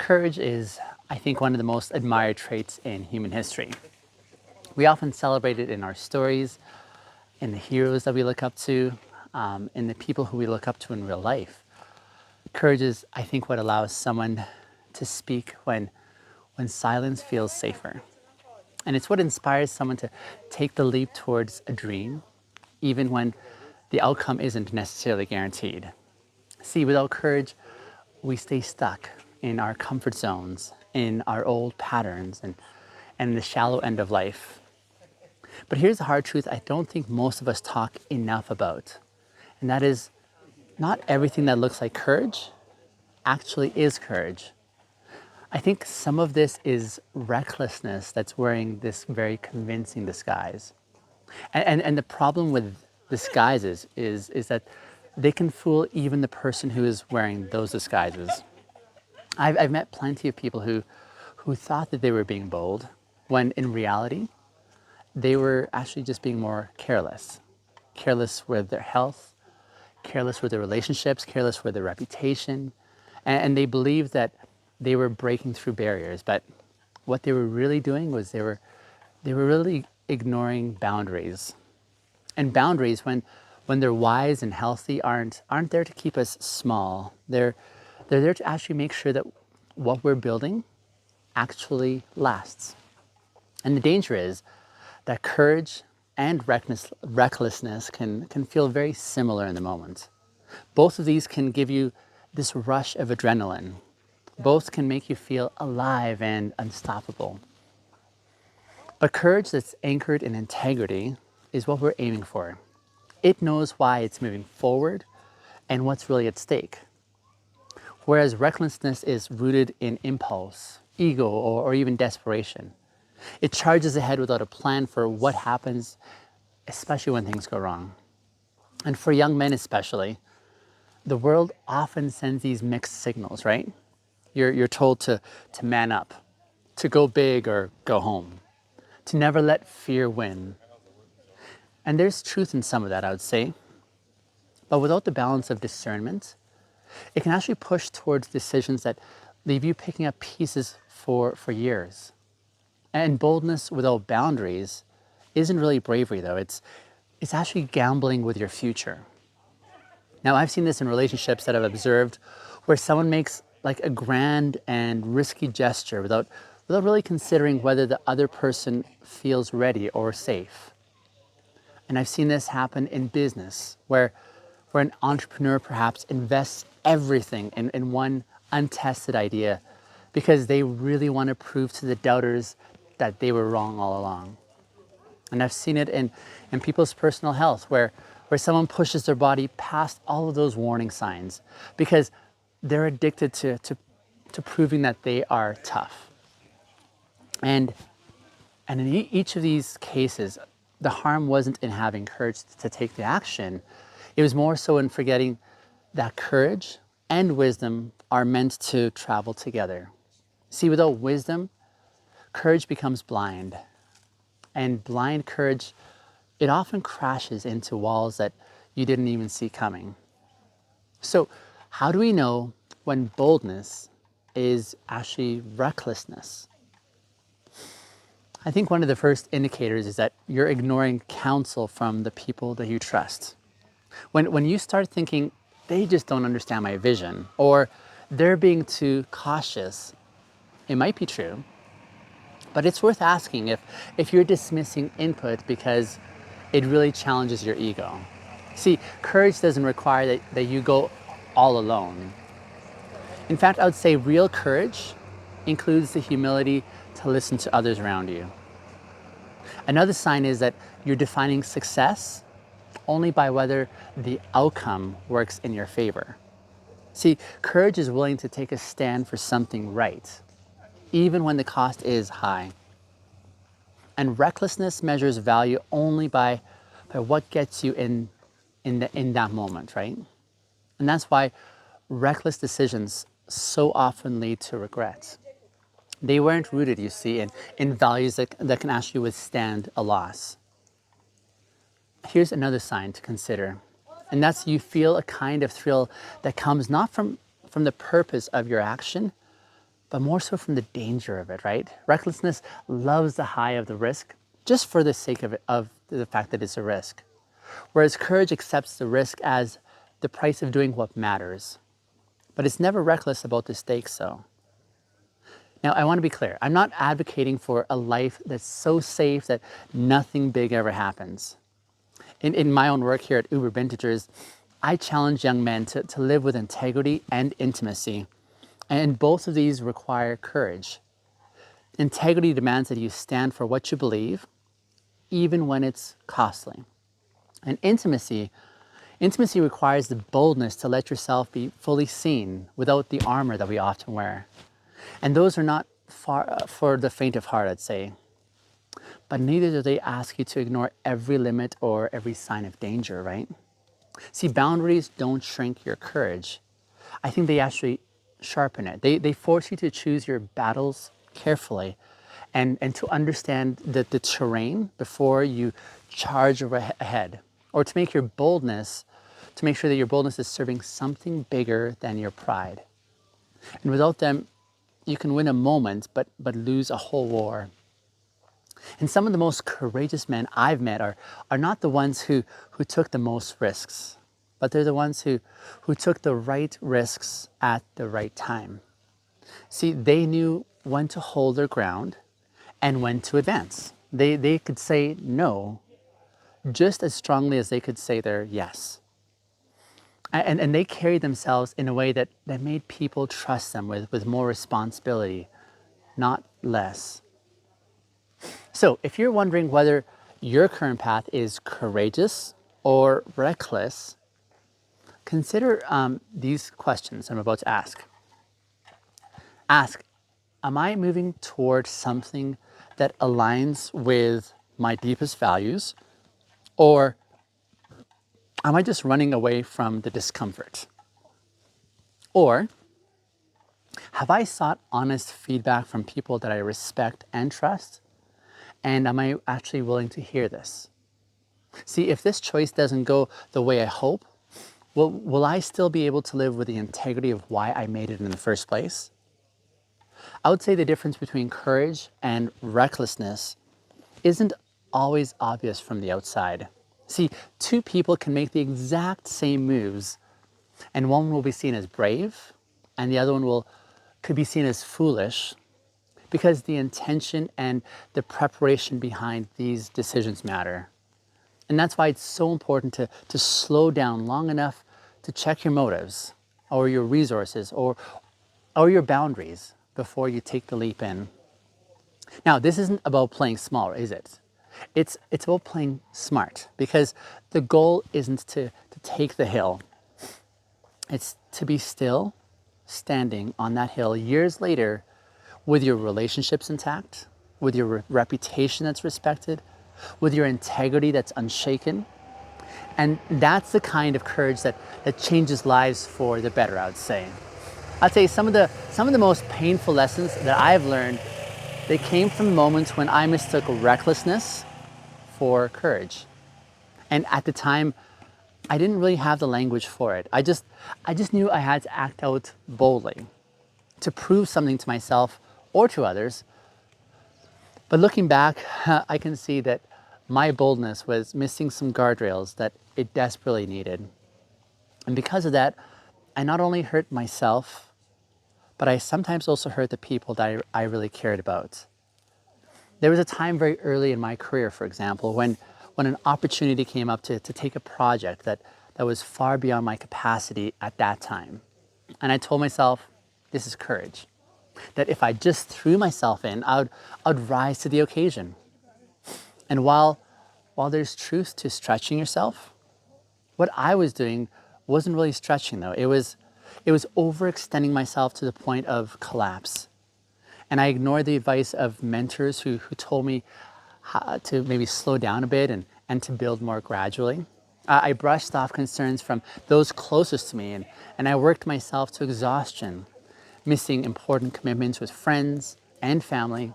Courage is, I think, one of the most admired traits in human history. We often celebrate it in our stories, in the heroes that we look up to, in the people who we look up to in real life. Courage is, I think, what allows someone to speak when silence feels safer. And it's what inspires someone to take the leap towards a dream, even when the outcome isn't necessarily guaranteed. See, without courage, we stay stuck in our comfort zones, in our old patterns, and the shallow end of life. But here's the hard truth I don't think most of us talk enough about. And that is, not everything that looks like courage actually is courage. I think some of this is recklessness that's wearing this very convincing disguise. And the problem with disguises is that they can fool even the person who is wearing those disguises. I've met plenty of people who thought that they were being bold, when in reality, they were actually just being more careless. Careless with their health, careless with their relationships, careless with their reputation. And they believed that they were breaking through barriers, but what they were really doing was they were really ignoring boundaries. And boundaries, when they're wise and healthy, aren't there to keep us small. They're there to actually make sure that what we're building actually lasts. And the danger is that courage and recklessness can feel very similar in the moment. Both of these can give you this rush of adrenaline. Both can make you feel alive and unstoppable. But courage that's anchored in integrity is what we're aiming for. It knows why it's moving forward and what's really at stake. Whereas recklessness is rooted in impulse, ego, or even desperation. It charges ahead without a plan for what happens, especially when things go wrong. And for young men especially, the world often sends these mixed signals, right? You're told to man up, to go big or go home, to never let fear win. And there's truth in some of that, I would say. But without the balance of discernment, it can actually push towards decisions that leave you picking up pieces for years. And boldness without boundaries isn't really bravery, though. It's actually gambling with your future. Now, I've seen this in relationships that I've observed where someone makes like a grand and risky gesture without really considering whether the other person feels ready or safe. And I've seen this happen in business where an entrepreneur perhaps invests everything in one untested idea because they really want to prove to the doubters that they were wrong all along. And I've seen it in people's personal health where someone pushes their body past all of those warning signs because they're addicted to proving that they are tough. And in each of these cases, the harm wasn't in having courage to take the action. It was more so in forgetting that courage and wisdom are meant to travel together. See, without wisdom, courage becomes blind. And blind courage, it often crashes into walls that you didn't even see coming. So, how do we know when boldness is actually recklessness? I think one of the first indicators is that you're ignoring counsel from the people that you trust. When you start thinking, they just don't understand my vision, or they're being too cautious, it might be true, but it's worth asking if you're dismissing input because it really challenges your ego. See, courage doesn't require that you go all alone. In fact, I would say real courage includes the humility to listen to others around you. Another sign is that you're defining success only by whether the outcome works in your favor. See, courage is willing to take a stand for something right, even when the cost is high. And recklessness measures value only by what gets you in that moment, right? And that's why reckless decisions so often lead to regret. They weren't rooted, you see, in values that can actually withstand a loss. Here's another sign to consider, and that's you feel a kind of thrill that comes not from the purpose of your action, but more so from the danger of it, right? Recklessness loves the high of the risk just for the sake of it, of the fact that it's a risk. Whereas courage accepts the risk as the price of doing what matters. But it's never reckless about the stakes, though. Now, I want to be clear. I'm not advocating for a life that's so safe that nothing big ever happens. In my own work here at Uber Vintagers, I challenge young men to live with integrity and intimacy. And both of these require courage. Integrity demands that you stand for what you believe, even when it's costly. And intimacy requires the boldness to let yourself be fully seen without the armor that we often wear. And those are not for the faint of heart, I'd say. But neither do they ask you to ignore every limit or every sign of danger, right? See, boundaries don't shrink your courage. I think they actually sharpen it. They force you to choose your battles carefully and to understand the terrain before you charge ahead, or to make to make sure that your boldness is serving something bigger than your pride. And without them, you can win a moment, but lose a whole war. And some of the most courageous men I've met are not the ones who took the most risks, but they're the ones who took the right risks at the right time. See, they knew when to hold their ground and when to advance. They could say no just as strongly as they could say their yes. And they carried themselves in a way that made people trust them with more responsibility, not less. So if you're wondering whether your current path is courageous or reckless, consider these questions I'm about to ask. Ask, am I moving toward something that aligns with my deepest values, or am I just running away from the discomfort? Or have I sought honest feedback from people that I respect and trust? And am I actually willing to hear this? See, if this choice doesn't go the way I hope, will I still be able to live with the integrity of why I made it in the first place? I would say the difference between courage and recklessness isn't always obvious from the outside. See, two people can make the exact same moves, and one will be seen as brave, and the other one could be seen as foolish, because the intention and the preparation behind these decisions matter. And that's why it's so important to slow down long enough to check your motives or your resources or your boundaries before you take the leap in. Now, this isn't about playing small, is it? It's about playing smart, because the goal isn't to take the hill. It's to be still, standing on that hill years later with your relationships intact, with your reputation that's respected, with your integrity that's unshaken. And that's the kind of courage that changes lives for the better, I would say. I'd say some of the most painful lessons that I've learned, they came from moments when I mistook recklessness for courage. And at the time, I didn't really have the language for it. I just knew I had to act out boldly to prove something to myself or to others. But looking back, I can see that my boldness was missing some guardrails that it desperately needed. And because of that, I not only hurt myself, but I sometimes also hurt the people that I really cared about. There was a time very early in my career, for example, when an opportunity came up to take a project that was far beyond my capacity at that time. And I told myself, this is courage. That if I just threw myself in, I'd rise to the occasion. And while there's truth to stretching yourself, what I was doing wasn't really stretching though. It was overextending myself to the point of collapse. And I ignored the advice of mentors who told me how to maybe slow down a bit and to build more gradually. I brushed off concerns from those closest to me, and I worked myself to exhaustion, missing important commitments with friends and family,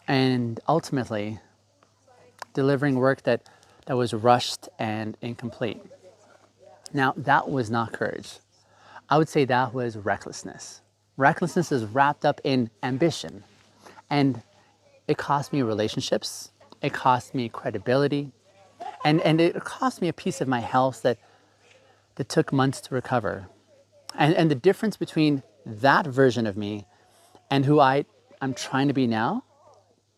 and ultimately delivering work that was rushed and incomplete. Now, that was not courage. I would say that was recklessness. Recklessness is wrapped up in ambition, and it cost me relationships, it cost me credibility, and it cost me a piece of my health that took months to recover. And the difference between that version of me and who I'm trying to be now,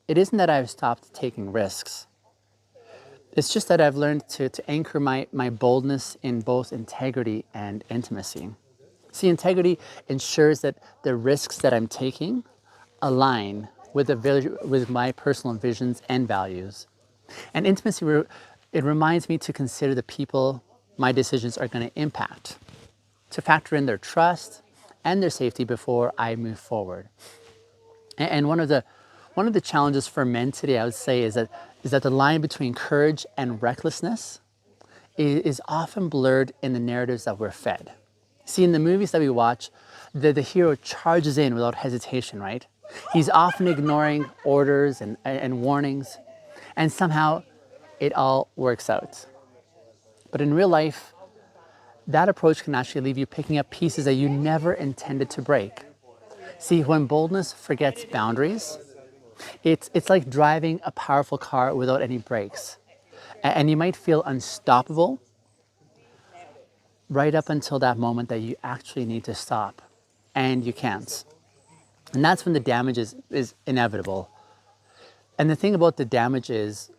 it isn't that I've stopped taking risks. It's just that I've learned to anchor my boldness in both integrity and intimacy. See, integrity ensures that the risks that I'm taking align with, with my personal visions and values. And intimacy, it reminds me to consider the people my decisions are going to impact, to factor in their trust and their safety before I move forward. And one of the challenges for men today, I would say, is that the line between courage and recklessness is often blurred in the narratives that we're fed. See, in the movies that we watch, the hero charges in without hesitation, right? He's often ignoring orders and warnings, and somehow it all works out. But in real life, that approach can actually leave you picking up pieces that you never intended to break. See, when boldness forgets boundaries, it's like driving a powerful car without any brakes. And you might feel unstoppable right up until that moment that you actually need to stop, and you can't. And that's when the damage is inevitable. And the thing about the damage is,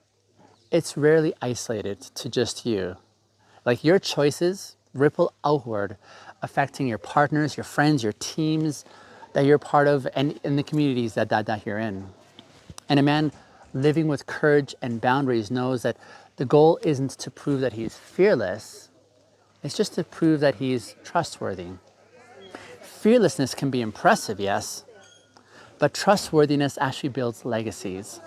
it's rarely isolated to just you. Like, your choices ripple outward, affecting your partners, your friends, your teams that you're part of, and in the communities that you're in. And a man living with courage and boundaries knows that the goal isn't to prove that he's fearless, it's just to prove that he's trustworthy. Fearlessness can be impressive, yes, but trustworthiness actually builds legacies.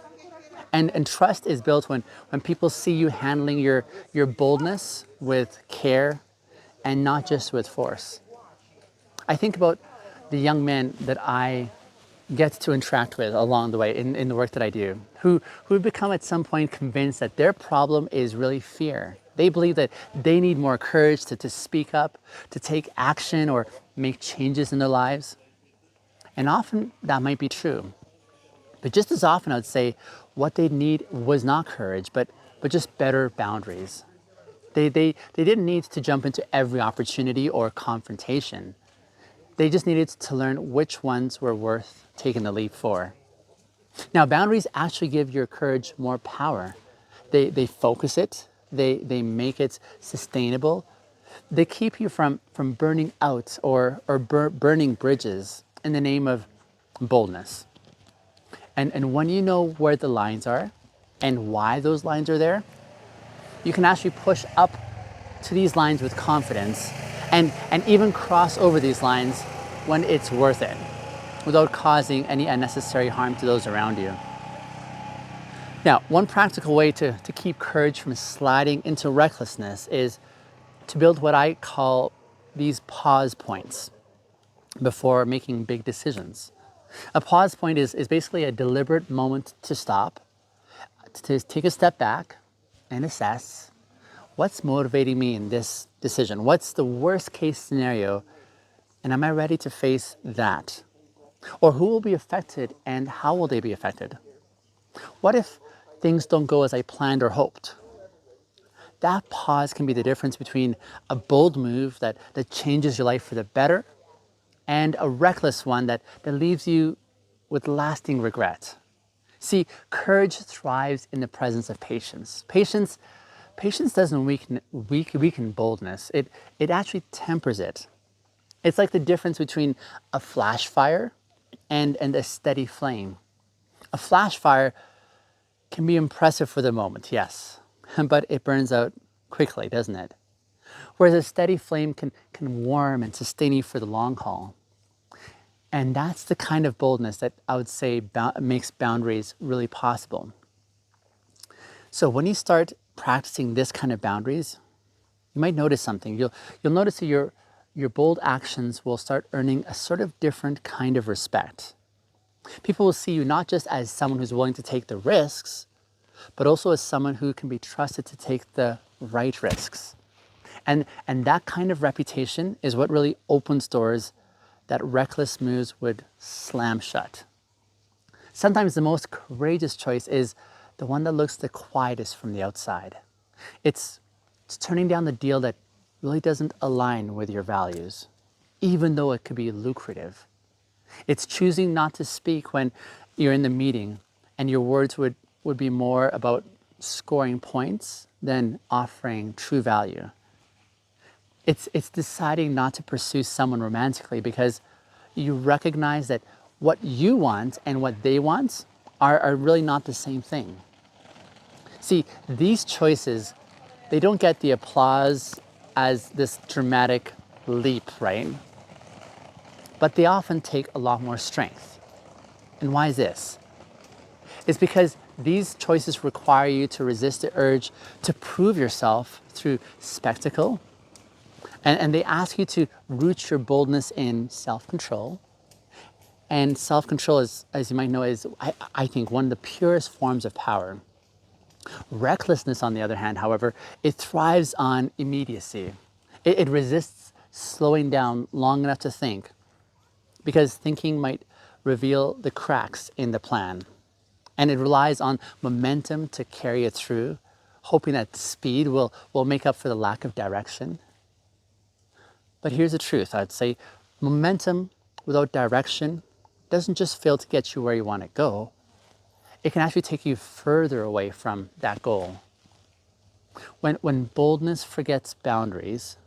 And trust is built when people see you handling your boldness with care and not just with force. I think about the young men that I get to interact with along the way in the work that I do, who become at some point convinced that their problem is really fear. They believe that they need more courage to speak up, to take action or make changes in their lives. And often that might be true. But just as often, I would say what they need was not courage, but just better boundaries. They didn't need to jump into every opportunity or confrontation. They just needed to learn which ones were worth taking the leap for. Now, boundaries actually give your courage more power. They focus it, they make it sustainable. They keep you from burning out or burning bridges in the name of boldness. And when you know where the lines are and why those lines are there, you can actually push up to these lines with confidence and even cross over these lines when it's worth it, without causing any unnecessary harm to those around you. Now, one practical way to keep courage from sliding into recklessness is to build what I call these pause points before making big decisions. A pause point is basically a deliberate moment to stop, to take a step back and assess what's motivating me in this decision. What's the worst case scenario, and am I ready to face that? Or who will be affected and how will they be affected? What if things don't go as I planned or hoped? That pause can be the difference between a bold move that changes your life for the better and a reckless one that leaves you with lasting regret. See, courage thrives in the presence of patience. Patience doesn't weaken boldness. It actually tempers it. It's like the difference between a flash fire and a steady flame. A flash fire can be impressive for the moment, yes, but it burns out quickly, doesn't it? Whereas a steady flame can warm and sustain you for the long haul. And that's the kind of boldness that I would say makes boundaries really possible. So when you start practicing this kind of boundaries, you might notice something. You'll notice that your bold actions will start earning a sort of different kind of respect. People will see you not just as someone who's willing to take the risks, but also as someone who can be trusted to take the right risks. And that kind of reputation is what really opens doors that reckless moves would slam shut. Sometimes the most courageous choice is the one that looks the quietest from the outside. It's turning down the deal that really doesn't align with your values, even though it could be lucrative. It's choosing not to speak when you're in the meeting and your words would be more about scoring points than offering true value. It's deciding not to pursue someone romantically because you recognize that what you want and what they want are really not the same thing. See, these choices, they don't get the applause as this dramatic leap, right? But they often take a lot more strength. And why is this? It's because these choices require you to resist the urge to prove yourself through spectacle. And they ask you to root your boldness in self-control. And self-control, as you might know, is, I think, one of the purest forms of power. Recklessness, on the other hand, however, it thrives on immediacy. It resists slowing down long enough to think, because thinking might reveal the cracks in the plan. And it relies on momentum to carry it through, hoping that speed will make up for the lack of direction. But here's the truth, I'd say momentum without direction doesn't just fail to get you where you want to go, it can actually take you further away from that goal. When boldness forgets boundaries,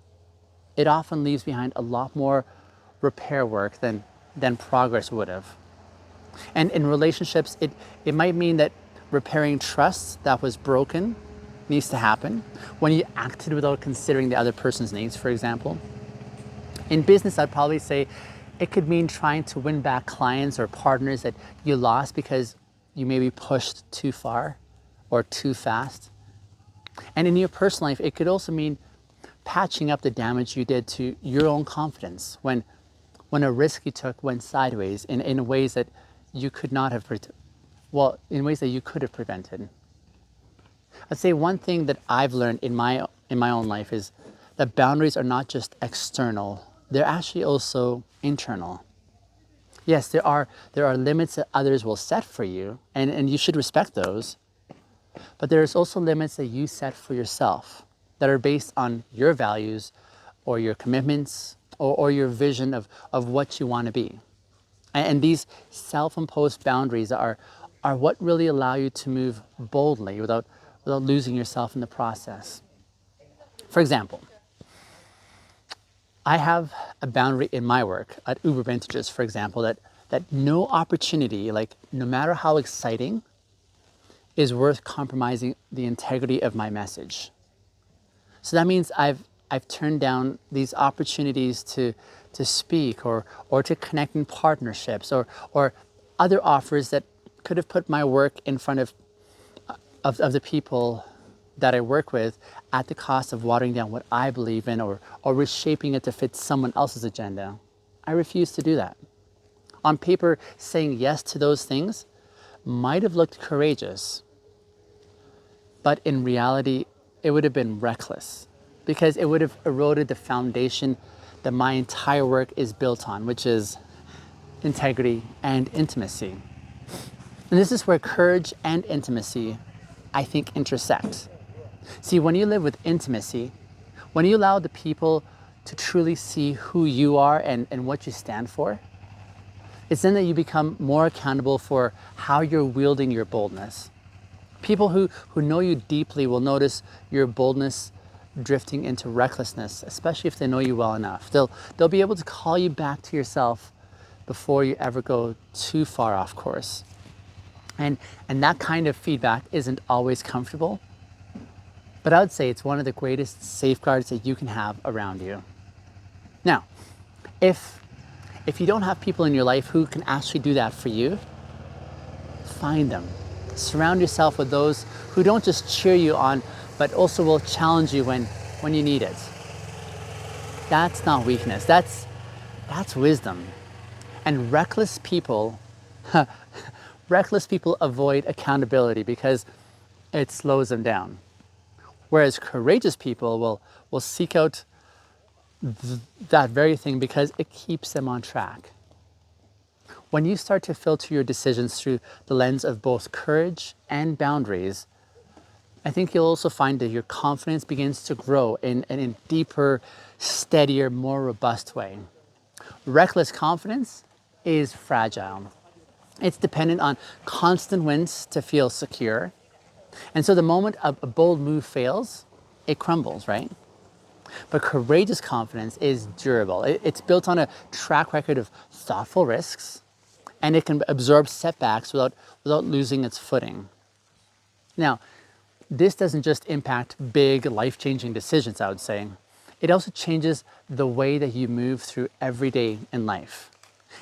it often leaves behind a lot more repair work than progress would have. And in relationships, it might mean that repairing trust that was broken needs to happen when you acted without considering the other person's needs, for example. In business, I'd probably say it could mean trying to win back clients or partners that you lost because you maybe pushed too far or too fast. And in your personal life, it could also mean patching up the damage you did to your own confidence when a risk you took went sideways in ways that you could not have, in ways that you could have prevented. I'd say one thing that I've learned in my own life is that boundaries are not just external, they're actually also internal. Yes, there are limits that others will set for you, and you should respect those. But there's also limits that you set for yourself that are based on your values or your commitments or your vision of what you want to be. And these self-imposed boundaries are what really allow you to move boldly without losing yourself in the process. For example, I have a boundary in my work at Uber Vintages, for example, that no opportunity, like no matter how exciting, is worth compromising the integrity of my message. So that means I've turned down these opportunities to speak or to connect in partnerships or other offers that could have put my work in front of the people that I work with at the cost of watering down what I believe in or reshaping it to fit someone else's agenda. I refuse to do that. On paper, saying yes to those things might have looked courageous, but in reality, it would have been reckless because it would have eroded the foundation that my entire work is built on, which is integrity and intimacy. And this is where courage and intimacy, I think, intersect. See, when you live with intimacy, when you allow the people to truly see who you are and what you stand for, it's then that you become more accountable for how you're wielding your boldness. People who know you deeply will notice your boldness drifting into recklessness, especially if they know you well enough. They'll be able to call you back to yourself before you ever go too far off course. And that kind of feedback isn't always comfortable, but I would say it's one of the greatest safeguards that you can have around you. Now, if you don't have people in your life who can actually do that for you, find them. Surround yourself with those who don't just cheer you on, but also will challenge you when you need it. That's not weakness, that's wisdom. And reckless people avoid accountability because it slows them down. Whereas courageous people will seek out that very thing because it keeps them on track. When you start to filter your decisions through the lens of both courage and boundaries, I think you'll also find that your confidence begins to grow in a deeper, steadier, more robust way. Reckless confidence is fragile. It's dependent on constant wins to feel secure. And so the moment a bold move fails, it crumbles, right? But courageous confidence is durable. It's built on a track record of thoughtful risks, and it can absorb setbacks without losing its footing. Now, this doesn't just impact big life-changing decisions, I would say. It also changes the way that you move through every day in life.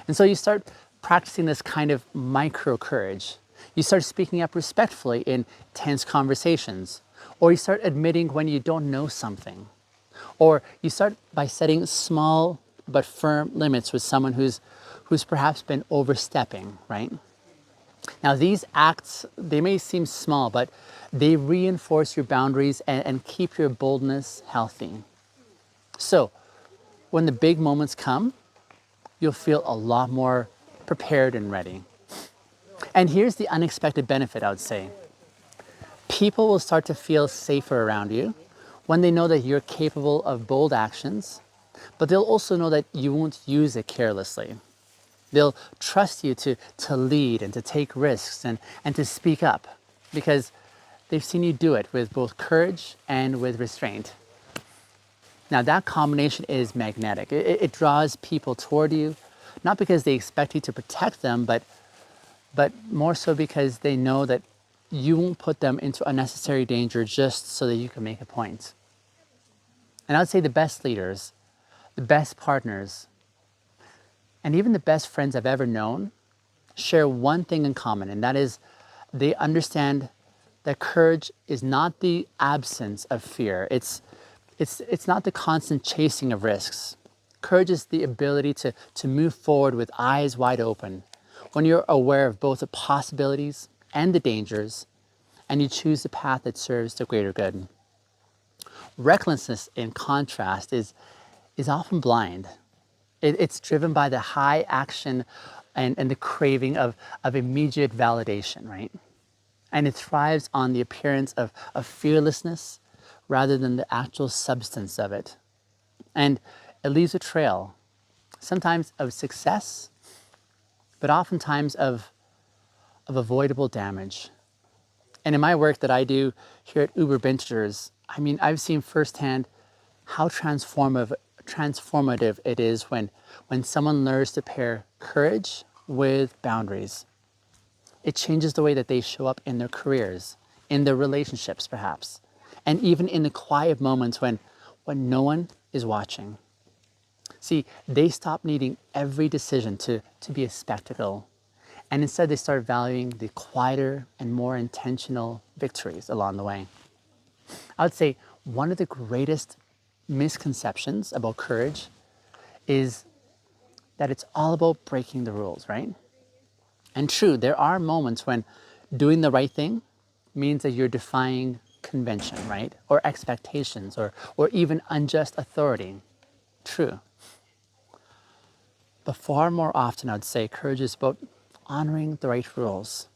And so you start practicing this kind of micro courage. You start speaking up respectfully in tense conversations, or you start admitting when you don't know something, or you start by setting small but firm limits with someone who's perhaps been overstepping, right? Now, these acts, they may seem small, but they reinforce your boundaries and keep your boldness healthy. So, when the big moments come, you'll feel a lot more prepared and ready. And here's the unexpected benefit, I would say. People will start to feel safer around you when they know that you're capable of bold actions, but they'll also know that you won't use it carelessly. They'll trust you to lead and to take risks and to speak up because they've seen you do it with both courage and with restraint. Now, that combination is magnetic. It draws people toward you, not because they expect you to protect them, but more so because they know that you won't put them into unnecessary danger just so that you can make a point. And I would say the best leaders, the best partners, and even the best friends I've ever known share one thing in common, and that is they understand that courage is not the absence of fear. It's not the constant chasing of risks. Courage is the ability to move forward with eyes wide open when you're aware of both the possibilities and the dangers, and you choose the path that serves the greater good. Recklessness, in contrast, is often blind. It's driven by the high action and the craving of immediate validation, right? And it thrives on the appearance of fearlessness rather than the actual substance of it. And it leaves a trail, sometimes of success, but oftentimes of avoidable damage. And in my work that I do here at Uber Ventures, I mean, I've seen firsthand how transformative it is when someone learns to pair courage with boundaries. It changes the way that they show up in their careers, in their relationships perhaps, and even in the quiet moments when no one is watching. See, they stop needing every decision to be a spectacle, and instead they start valuing the quieter and more intentional victories along the way. I would say one of the greatest misconceptions about courage is that it's all about breaking the rules, right? And true, there are moments when doing the right thing means that you're defying convention, right? Or expectations, or even unjust authority. True. But far more often, I'd say courage is about honoring the right rules,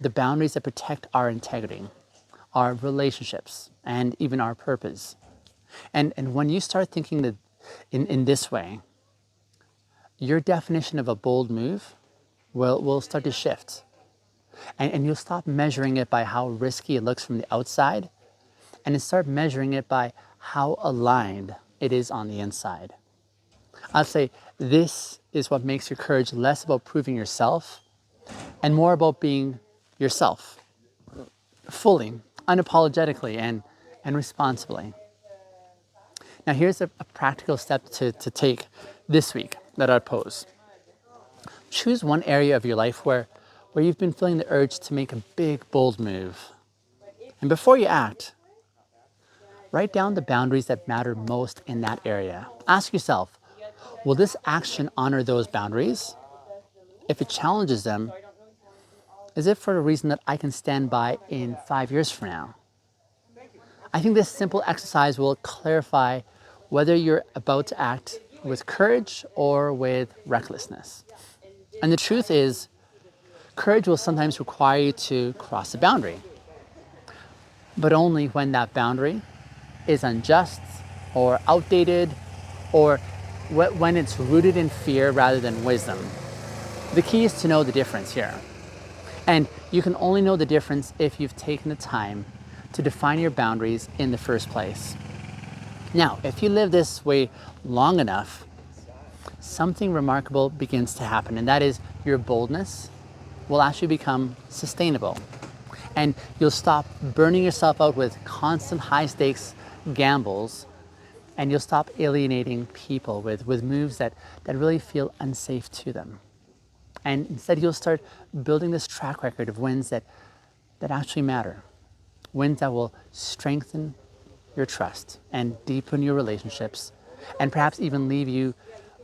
the boundaries that protect our integrity, our relationships, and even our purpose. And when you start thinking that in this way, your definition of a bold move will start to shift. And you'll stop measuring it by how risky it looks from the outside, and you start measuring it by how aligned it is on the inside. I'd say this is what makes your courage less about proving yourself and more about being yourself, fully, unapologetically, and responsibly. Now, here's a practical step to take this week that I'd pose. Choose one area of your life where you've been feeling the urge to make a big, bold move. And before you act, write down the boundaries that matter most in that area. Ask yourself, will this action honor those boundaries? If it challenges them, is it for a reason that I can stand by in 5 years from now? I think this simple exercise will clarify whether you're about to act with courage or with recklessness. And the truth is, courage will sometimes require you to cross a boundary, but only when that boundary is unjust or outdated or when it's rooted in fear rather than wisdom. The key is to know the difference here. And you can only know the difference if you've taken the time to define your boundaries in the first place. Now, if you live this way long enough, something remarkable begins to happen, and that is your boldness will actually become sustainable. And you'll stop burning yourself out with constant high stakes gambles, and you'll stop alienating people with moves that really feel unsafe to them. And instead, you'll start building this track record of wins that actually matter, wins that will strengthen your trust and deepen your relationships, and perhaps even leave you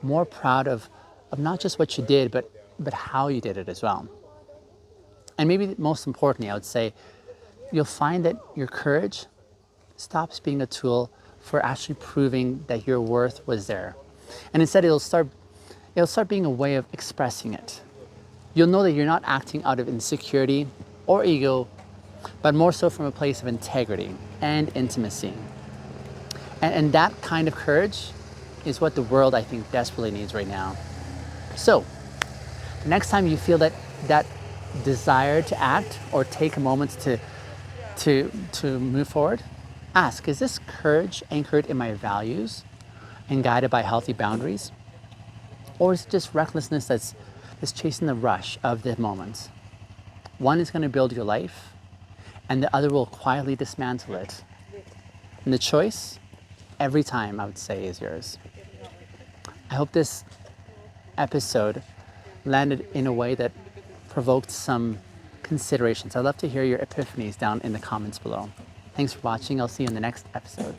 more proud of not just what you did, but how you did it as well. And maybe most importantly, I would say, you'll find that your courage stops being a tool for actually proving that your worth was there. And instead, it'll start being a way of expressing it. You'll know that you're not acting out of insecurity or ego, but more so from a place of integrity and intimacy. And that kind of courage is what the world, I think, desperately needs right now. So, the next time you feel that desire to act or take a moment to move forward, ask, is this courage anchored in my values and guided by healthy boundaries? Or is it just recklessness that's chasing the rush of the moment? One is going to build your life, and the other will quietly dismantle it. And the choice, every time, I would say, is yours. I hope this episode landed in a way that provoked some considerations. I'd love to hear your epiphanies down in the comments below. Thanks for watching. I'll see you in the next episode.